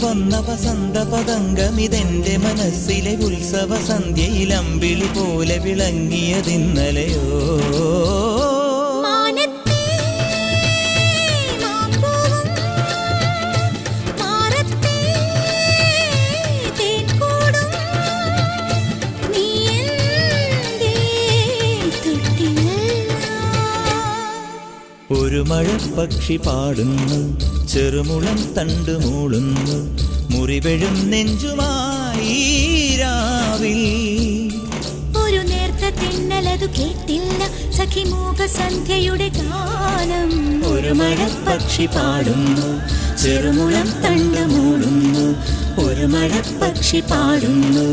വന്ന വസന്ത പതംഗമിതെന്റെ മനസ്സിലെ ഉത്സവ സന്ധ്യയിൽ അമ്പിളി പോലെ വിളങ്ങിയതിന്നലെയോ. ഒരു മഴപ്പക്ഷി പാടുന്നു, ചെറുമുളം തണ്ടു മൂളുന്നു, മുറിവെഴും നെഞ്ചുമായി രാവിൽ. ഒരു നേർത്ത തിന്നലതു കേട്ടില്ല സഖിമൂക സന്ധ്യയുടെ ഗാനം. ഒരു മഴപ്പക്ഷി പാടുന്നു, ചെറുമുളം തണ്ടു മൂളുന്നു, ഒരു മഴപ്പക്ഷി പാടുന്നു.